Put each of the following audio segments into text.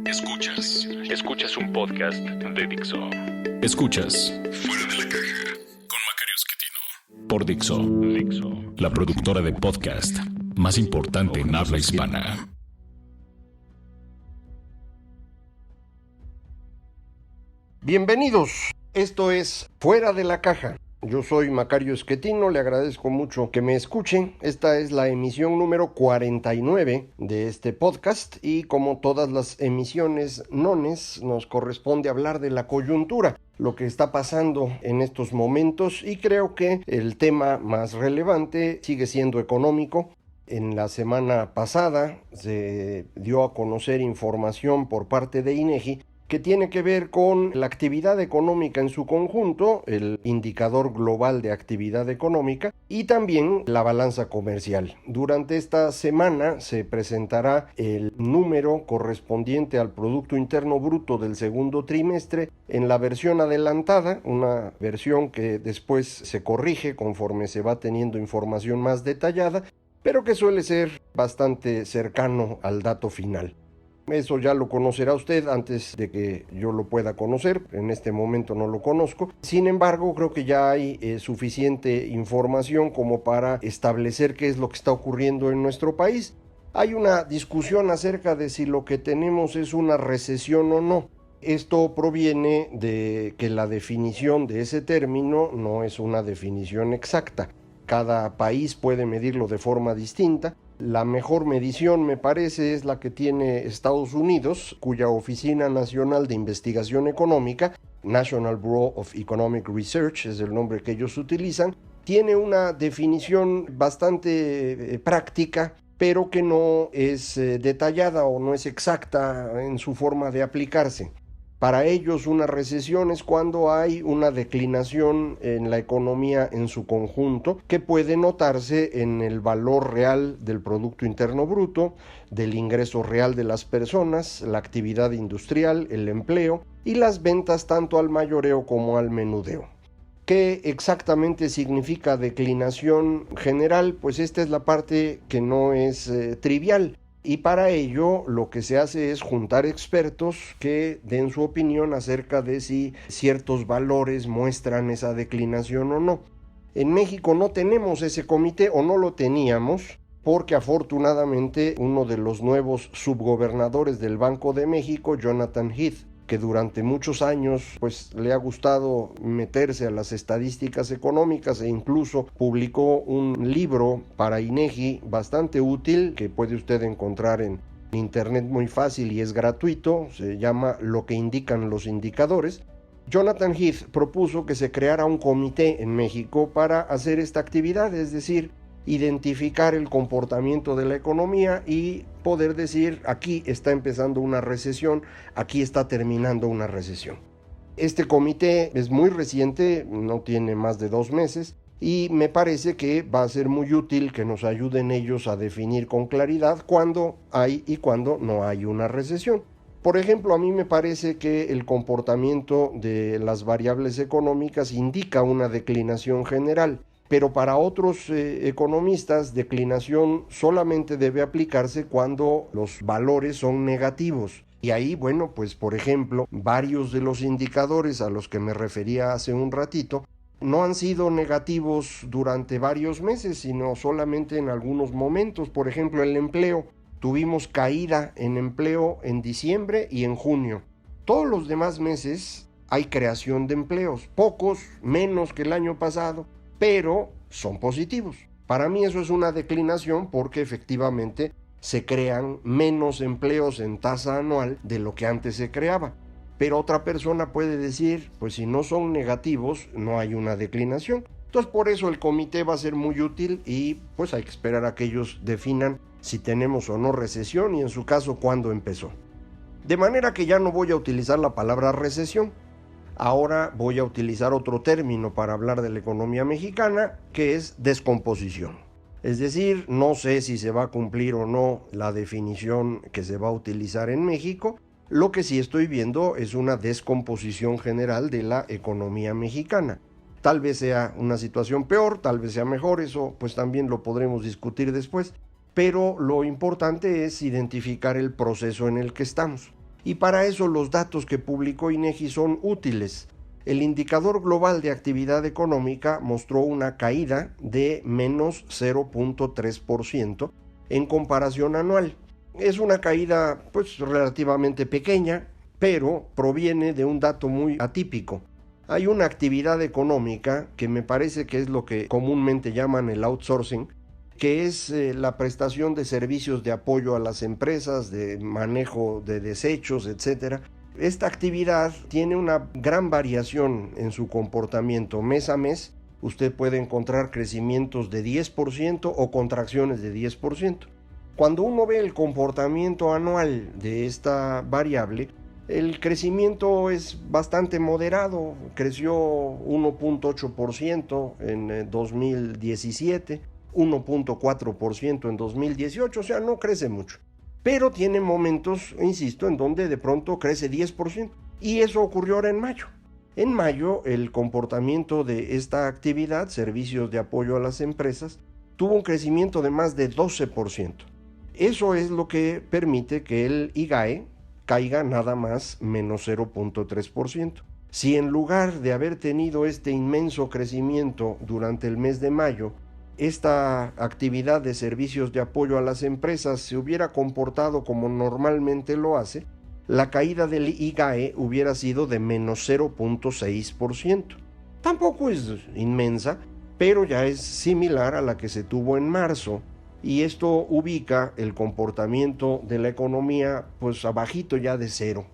Escuchas un podcast de Dixo. Escuchas Fuera de la Caja con Macario Esquetino por Dixo, la productora de podcast más importante en habla hispana. Bienvenidos, esto es Fuera de la Caja. Yo soy Macario Esquetino, le agradezco mucho que me escuchen. Esta es la emisión número 49 de este podcast y como todas las emisiones nones nos corresponde hablar de la coyuntura, lo que está pasando en estos momentos, y creo que el tema más relevante sigue siendo económico. En la semana pasada se dio a conocer información por parte de INEGI que tiene que ver con la actividad económica en su conjunto, el indicador global de actividad económica y también la balanza comercial. Durante esta semana se presentará el número correspondiente al Producto Interno Bruto del segundo trimestre en la versión adelantada, una versión que después se corrige conforme se va teniendo información más detallada, pero que suele ser bastante cercano al dato final. Eso ya lo conocerá usted antes de que yo lo pueda conocer. En este momento no lo conozco. Sin embargo, creo que ya hay suficiente información como para establecer qué es lo que está ocurriendo en nuestro país. Hay una discusión acerca de si lo que tenemos es una recesión o no. Esto proviene de que la definición de ese término no es una definición exacta. Cada país puede medirlo de forma distinta. La mejor medición, me parece, es la que tiene Estados Unidos, cuya Oficina Nacional de Investigación Económica, National Bureau of Economic Research, es el nombre que ellos utilizan, tiene una definición bastante práctica, pero que no es detallada o no es exacta en su forma de aplicarse. Para ellos una recesión es cuando hay una declinación en la economía en su conjunto que puede notarse en el valor real del Producto Interno Bruto, del ingreso real de las personas, la actividad industrial, el empleo y las ventas tanto al mayoreo como al menudeo. ¿Qué exactamente significa declinación general? Pues esta es la parte que no es trivial. Y para ello lo que se hace es juntar expertos que den su opinión acerca de si ciertos valores muestran esa declinación o no. En México no tenemos ese comité, o no lo teníamos, porque afortunadamente uno de los nuevos subgobernadores del Banco de México, Jonathan Heath, que durante muchos años pues le ha gustado meterse a las estadísticas económicas e incluso publicó un libro para INEGI bastante útil que puede usted encontrar en internet muy fácil y es gratuito, se llama Lo que indican los indicadores. Jonathan Heath propuso que se creara un comité en México para hacer esta actividad, es decir, identificar el comportamiento de la economía y poder decir aquí está empezando una recesión, aquí está terminando una recesión. Este comité es muy reciente, no tiene más de 2 meses y me parece que va a ser muy útil que nos ayuden ellos a definir con claridad cuándo hay y cuándo no hay una recesión. Por ejemplo, a mí me parece que el comportamiento de las variables económicas indica una declinación general. Pero para otros economistas, declinación solamente debe aplicarse cuando los valores son negativos. Y ahí, bueno, pues por ejemplo, varios de los indicadores a los que me refería hace un ratito no han sido negativos durante varios meses, sino solamente en algunos momentos. Por ejemplo, el empleo. Tuvimos caída en empleo en diciembre y en junio. Todos los demás meses hay creación de empleos, pocos, menos que el año pasado, pero son positivos. Para mí eso es una declinación porque efectivamente se crean menos empleos en tasa anual de lo que antes se creaba. Pero otra persona puede decir, pues si no son negativos, no hay una declinación. Entonces por eso el comité va a ser muy útil y pues hay que esperar a que ellos definan si tenemos o no recesión y en su caso cuándo empezó. De manera que ya no voy a utilizar la palabra recesión. Ahora voy a utilizar otro término para hablar de la economía mexicana, que es descomposición. Es decir, no sé si se va a cumplir o no la definición que se va a utilizar en México. Lo que sí estoy viendo es una descomposición general de la economía mexicana. Tal vez sea una situación peor, tal vez sea mejor, eso pues también lo podremos discutir después. Pero lo importante es identificar el proceso en el que estamos. Y para eso los datos que publicó INEGI son útiles. El indicador global de actividad económica mostró una caída de menos 0.3% en comparación anual. Es una caída pues relativamente pequeña, pero proviene de un dato muy atípico. Hay una actividad económica que me parece que es lo que comúnmente llaman el outsourcing, que es la prestación de servicios de apoyo a las empresas, de manejo de desechos, etc. Esta actividad tiene una gran variación en su comportamiento. Mes a mes, usted puede encontrar crecimientos de 10% o contracciones de 10%. Cuando uno ve el comportamiento anual de esta variable, el crecimiento es bastante moderado. Creció 1.8% en 2017, 1.4% en 2018, o sea, no crece mucho. Pero tiene momentos, insisto, en donde de pronto crece 10%. Y eso ocurrió ahora en mayo. En mayo, el comportamiento de esta actividad, servicios de apoyo a las empresas, tuvo un crecimiento de más de 12%. Eso es lo que permite que el IGAE caiga nada más menos 0.3%. Si en lugar de haber tenido este inmenso crecimiento durante el mes de mayo, esta actividad de servicios de apoyo a las empresas se hubiera comportado como normalmente lo hace, la caída del IGAE hubiera sido de menos 0.6%. Tampoco es inmensa, pero ya es similar a la que se tuvo en marzo, y esto ubica el comportamiento de la economía pues abajito ya de cero.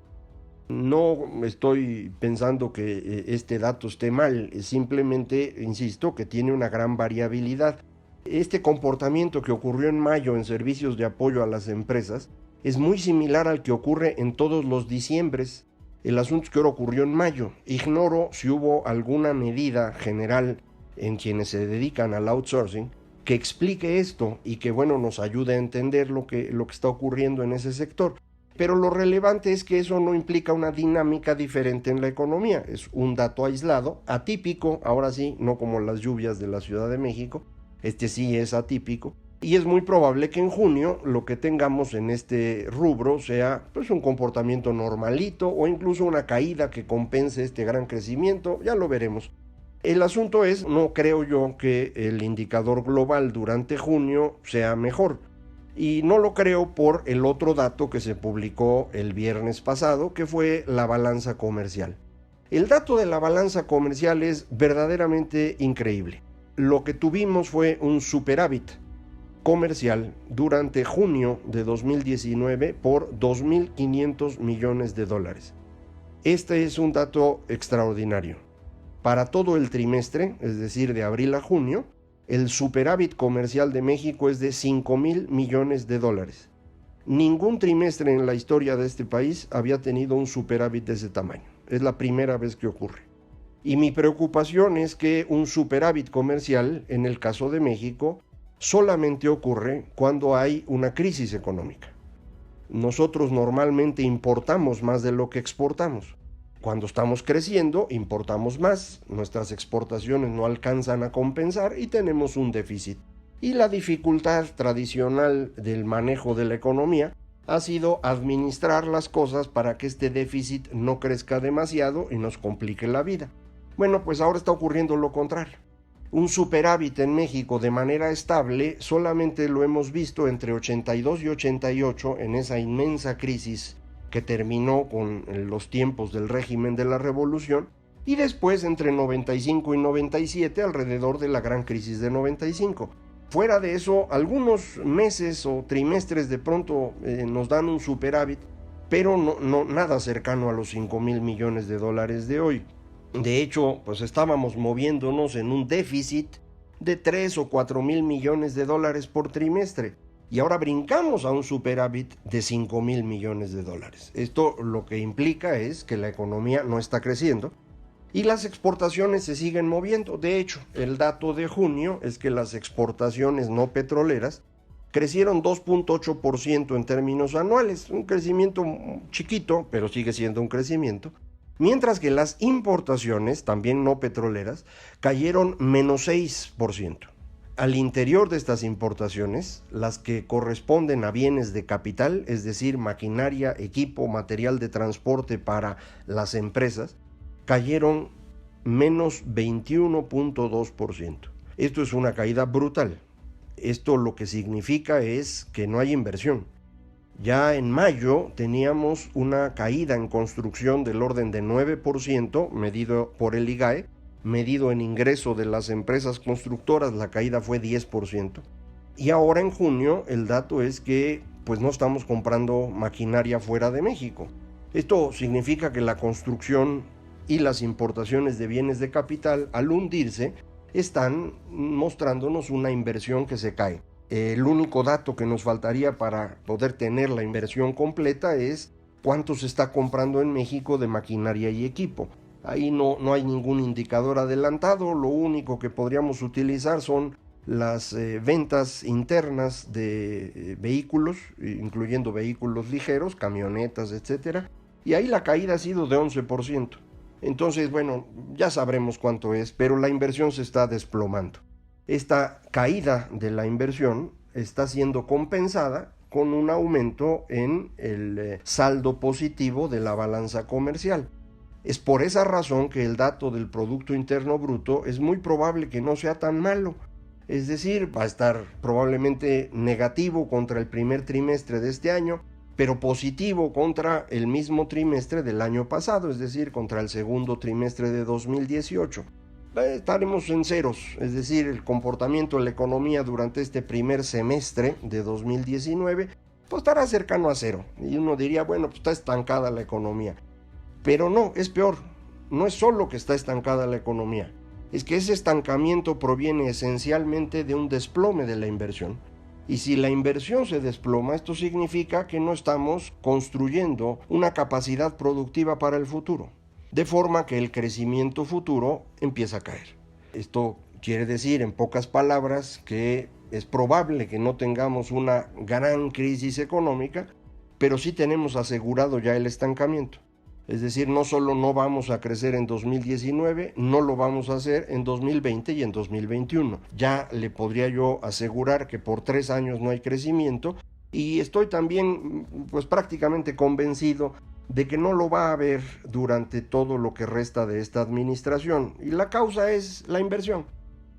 No estoy pensando que este dato esté mal, simplemente insisto que tiene una gran variabilidad. Este comportamiento que ocurrió en mayo en servicios de apoyo a las empresas es muy similar al que ocurre en todos los diciembres. El asunto es que ahora ocurrió en mayo. Ignoro si hubo alguna medida general en quienes se dedican al outsourcing que explique esto y que nos ayude a entender lo que está ocurriendo en ese sector. Pero lo relevante es que eso no implica una dinámica diferente en la economía. Es un dato aislado, atípico, ahora sí, no como las lluvias de la Ciudad de México. Este sí es atípico. Y es muy probable que en junio lo que tengamos en este rubro sea pues un comportamiento normalito o incluso una caída que compense este gran crecimiento. Ya lo veremos. El asunto es, no creo yo que el indicador global durante junio sea mejor. Y no lo creo por el otro dato que se publicó el viernes pasado, que fue la balanza comercial. El dato de la balanza comercial es verdaderamente increíble. Lo que tuvimos fue un superávit comercial durante junio de 2019 por 2.500 millones de dólares. Este es un dato extraordinario. Para todo el trimestre, es decir, de abril a junio, el superávit comercial de México es de 5.000 millones de dólares. Ningún trimestre en la historia de este país había tenido un superávit de ese tamaño. Es la primera vez que ocurre. Y mi preocupación es que un superávit comercial, en el caso de México, solamente ocurre cuando hay una crisis económica. Nosotros normalmente importamos más de lo que exportamos. Cuando estamos creciendo, importamos más, nuestras exportaciones no alcanzan a compensar y tenemos un déficit. Y la dificultad tradicional del manejo de la economía ha sido administrar las cosas para que este déficit no crezca demasiado y nos complique la vida. Pues ahora está ocurriendo lo contrario. Un superávit en México de manera estable solamente lo hemos visto entre 82 y 88 en esa inmensa crisis que terminó con los tiempos del régimen de la Revolución, y después entre 95 y 97 alrededor de la gran crisis de 95. Fuera de eso, algunos meses o trimestres de pronto nos dan un superávit, pero no nada cercano a los 5.000 millones de dólares de hoy. De hecho, pues estábamos moviéndonos en un déficit de 3 o 4.000 millones de dólares por trimestre. Y ahora brincamos a un superávit de 5.000 millones de dólares. Esto lo que implica es que la economía no está creciendo y las exportaciones se siguen moviendo. De hecho, el dato de junio es que las exportaciones no petroleras crecieron 2.8% en términos anuales, un crecimiento chiquito, pero sigue siendo un crecimiento. Mientras que las importaciones, también no petroleras, cayeron menos 6%. Al interior de estas importaciones, las que corresponden a bienes de capital, es decir, maquinaria, equipo, material de transporte para las empresas, cayeron menos 21.2%. Esto es una caída brutal. Esto lo que significa es que no hay inversión. Ya en mayo teníamos una caída en construcción del orden de 9%, medido por el IGAE, medido en ingreso de las empresas constructoras, la caída fue 10%. Y ahora en junio el dato es que pues no estamos comprando maquinaria fuera de México. Esto significa que la construcción y las importaciones de bienes de capital, al hundirse, están mostrándonos una inversión que se cae. El único dato que nos faltaría para poder tener la inversión completa es cuánto se está comprando en México de maquinaria y equipo. Ahí no hay ningún indicador adelantado, lo único que podríamos utilizar son las ventas internas de vehículos, incluyendo vehículos ligeros, camionetas, etc. Y ahí la caída ha sido de 11%. Entonces, bueno, ya sabremos cuánto es, pero la inversión se está desplomando. Esta caída de la inversión está siendo compensada con un aumento en el saldo positivo de la balanza comercial. Es por esa razón que el dato del Producto Interno Bruto es muy probable que no sea tan malo. Es decir, va a estar probablemente negativo contra el primer trimestre de este año, pero positivo contra el mismo trimestre del año pasado, es decir, contra el segundo trimestre de 2018. Estaremos en ceros, es decir, el comportamiento de la economía durante este primer semestre de 2019 pues estará cercano a cero. Y uno diría, bueno, pues está estancada la economía. Pero no, es peor. No es solo que está estancada la economía, es que ese estancamiento proviene esencialmente de un desplome de la inversión. Y si la inversión se desploma, esto significa que no estamos construyendo una capacidad productiva para el futuro, de forma que el crecimiento futuro empieza a caer. Esto quiere decir, en pocas palabras, que es probable que no tengamos una gran crisis económica, pero sí tenemos asegurado ya el estancamiento. Es decir, no solo no vamos a crecer en 2019, no lo vamos a hacer en 2020 y en 2021. Ya le podría yo asegurar que por 3 años no hay crecimiento y estoy también pues prácticamente convencido de que no lo va a haber durante todo lo que resta de esta administración. Y la causa es la inversión.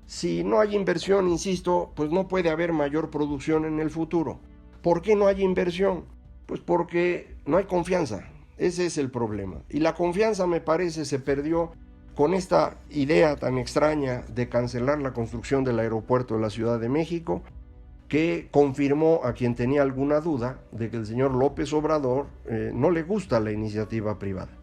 Si no hay inversión, insisto, pues no puede haber mayor producción en el futuro. ¿Por qué no hay inversión? Pues porque no hay confianza. Ese es el problema. Y la confianza, me parece, se perdió con esta idea tan extraña de cancelar la construcción del aeropuerto de la Ciudad de México, que confirmó a quien tenía alguna duda de que el señor López Obrador no le gusta la iniciativa privada.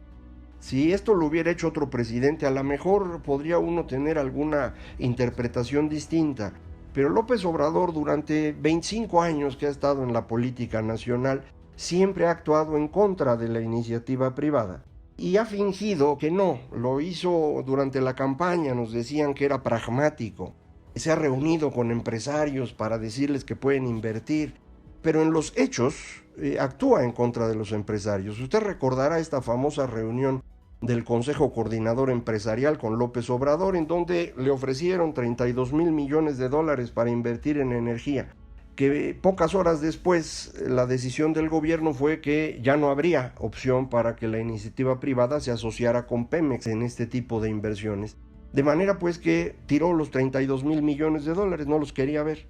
Si esto lo hubiera hecho otro presidente, a lo mejor podría uno tener alguna interpretación distinta. Pero López Obrador, durante 25 años que ha estado en la política nacional, siempre ha actuado en contra de la iniciativa privada y ha fingido que no. Lo hizo durante la campaña, nos decían que era pragmático. Se ha reunido con empresarios para decirles que pueden invertir, pero en los hechos actúa en contra de los empresarios. Usted recordará esta famosa reunión del Consejo Coordinador Empresarial con López Obrador, en donde le ofrecieron $32,000 millones para invertir en energía, que pocas horas después la decisión del gobierno fue que ya no habría opción para que la iniciativa privada se asociara con Pemex en este tipo de inversiones. De manera pues que tiró los $32,000 millones, no los quería ver.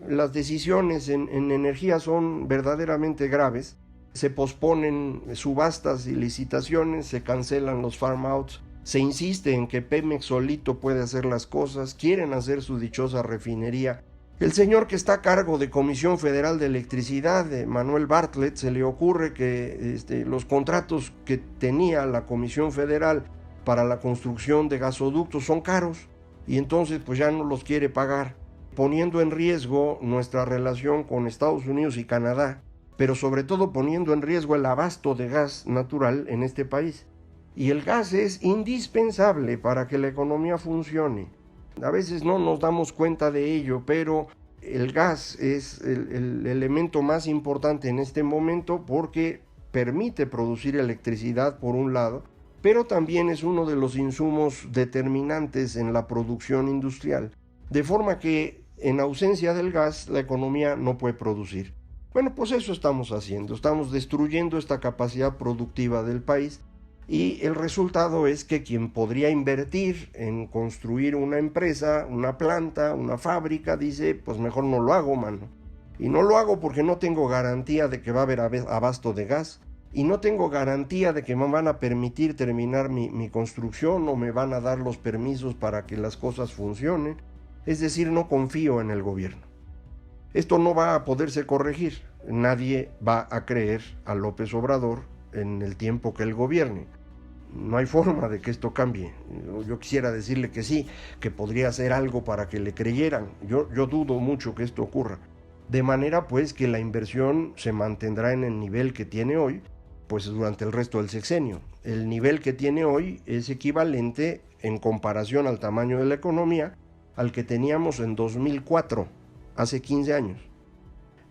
Las decisiones en energía son verdaderamente graves. Se posponen subastas y licitaciones, se cancelan los farm outs, se insiste en que Pemex solito puede hacer las cosas, quieren hacer su dichosa refinería. El señor que está a cargo de Comisión Federal de Electricidad, Manuel Bartlett, se le ocurre que los contratos que tenía la Comisión Federal para la construcción de gasoductos son caros y entonces pues ya no los quiere pagar, poniendo en riesgo nuestra relación con Estados Unidos y Canadá, pero sobre todo poniendo en riesgo el abasto de gas natural en este país. Y el gas es indispensable para que la economía funcione. A veces no nos damos cuenta de ello, pero el gas es el elemento más importante en este momento porque permite producir electricidad por un lado, pero también es uno de los insumos determinantes en la producción industrial. De forma que en ausencia del gas la economía no puede producir. Bueno, pues eso estamos haciendo, estamos destruyendo esta capacidad productiva del país y el resultado es que quien podría invertir en construir una empresa, una planta, una fábrica, dice, pues mejor no lo hago, mano. Y no lo hago porque no tengo garantía de que va a haber abasto de gas y no tengo garantía de que me van a permitir terminar mi construcción o me van a dar los permisos para que las cosas funcionen. Es decir, no confío en el gobierno. Esto no va a poderse corregir. Nadie va a creer a López Obrador en el tiempo que él gobierne. No hay forma de que esto cambie. Yo quisiera decirle que sí, que podría hacer algo para que le creyeran. Yo dudo mucho que esto ocurra. De manera pues que la inversión se mantendrá en el nivel que tiene hoy, pues durante el resto del sexenio. El nivel que tiene hoy es equivalente en comparación al tamaño de la economía al que teníamos en 2004, hace 15 años.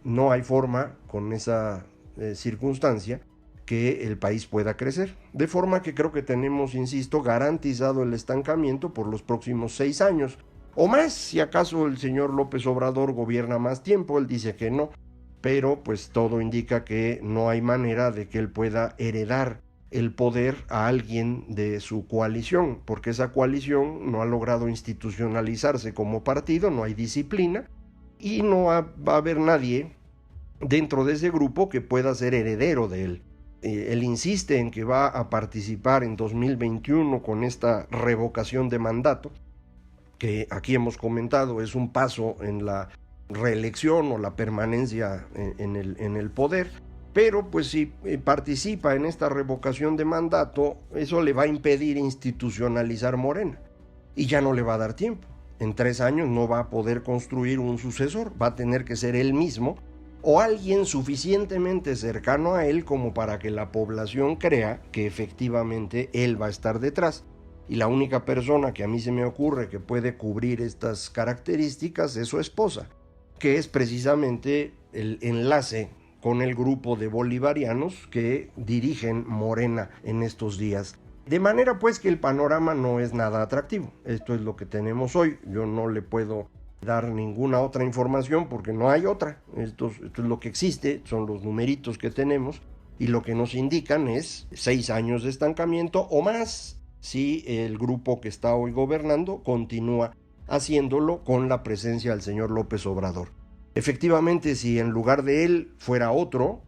No hay forma con esa circunstancia que el país pueda crecer. De forma que creo que tenemos, insisto, garantizado el estancamiento por los próximos 6 años. O más, si acaso el señor López Obrador gobierna más tiempo, él dice que no. Pero pues todo indica que no hay manera de que él pueda heredar el poder a alguien de su coalición, porque esa coalición no ha logrado institucionalizarse como partido, no hay disciplina y no va a haber nadie dentro de ese grupo que pueda ser heredero de él. Él insiste en que va a participar en 2021 con esta revocación de mandato, que aquí hemos comentado es un paso en la reelección o la permanencia en el poder, pero pues si participa en esta revocación de mandato, eso le va a impedir institucionalizar Morena y ya no le va a dar tiempo. En 3 años no va a poder construir un sucesor, va a tener que ser él mismo o alguien suficientemente cercano a él como para que la población crea que efectivamente él va a estar detrás. Y la única persona que a mí se me ocurre que puede cubrir estas características es su esposa, que es precisamente el enlace con el grupo de bolivarianos que dirigen Morena en estos días. De manera pues que el panorama no es nada atractivo. Esto es lo que tenemos hoy. Yo no le puedo dar ninguna otra información porque no hay otra. Esto es lo que existe, son los numeritos que tenemos y lo que nos indican es 6 años de estancamiento o más si el grupo que está hoy gobernando continúa haciéndolo con la presencia del señor López Obrador. Efectivamente, si en lugar de él fuera otro,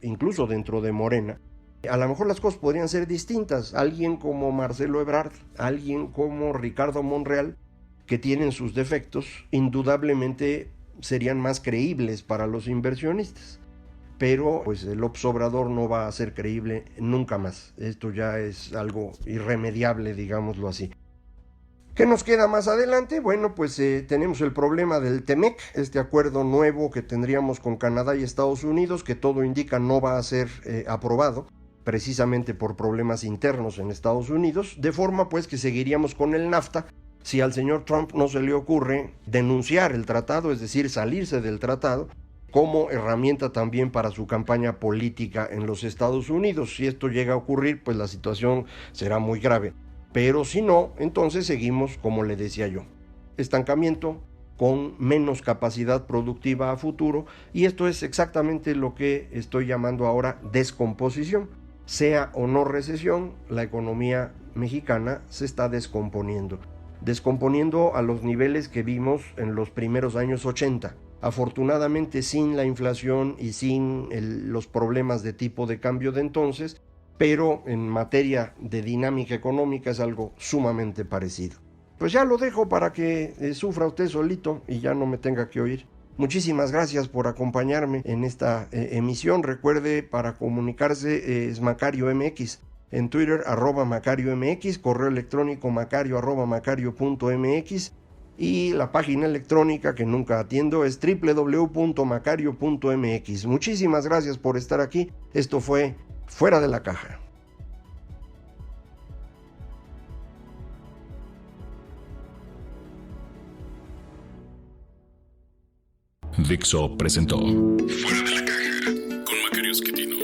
incluso dentro de Morena, a lo mejor las cosas podrían ser distintas. Alguien como Marcelo Ebrard, alguien como Ricardo Monreal, que tienen sus defectos, indudablemente serían más creíbles para los inversionistas. Pero pues el López Obrador no va a ser creíble nunca más. Esto ya es algo irremediable, digámoslo así. ¿Qué nos queda más adelante? Bueno, pues tenemos el problema del TEMEC, este acuerdo nuevo que tendríamos con Canadá y Estados Unidos, que todo indica no va a ser aprobado, precisamente por problemas internos en Estados Unidos, de forma pues que seguiríamos con el NAFTA si al señor Trump no se le ocurre denunciar el tratado, es decir, salirse del tratado, como herramienta también para su campaña política en los Estados Unidos. Si esto llega a ocurrir, pues la situación será muy grave. Pero si no, entonces seguimos, como le decía yo, estancamiento con menos capacidad productiva a futuro, y esto es exactamente lo que estoy llamando ahora descomposición. Sea o no recesión, la economía mexicana se está descomponiendo a los niveles que vimos en los primeros años 80. Afortunadamente sin la inflación y sin los problemas de tipo de cambio de entonces, pero en materia de dinámica económica es algo sumamente parecido. Pues ya lo dejo para que sufra usted solito y ya no me tenga que oír. Muchísimas gracias por acompañarme en esta emisión. Recuerde, para comunicarse es Macario MX. En Twitter, @MacarioMX, correo electrónico macario@macario.mx y la página electrónica que nunca atiendo es www.macario.mx. Muchísimas gracias por estar aquí. Esto fue Fuera de la Caja. Dixo presentó Fuera de la Caja con Macario Esquetino.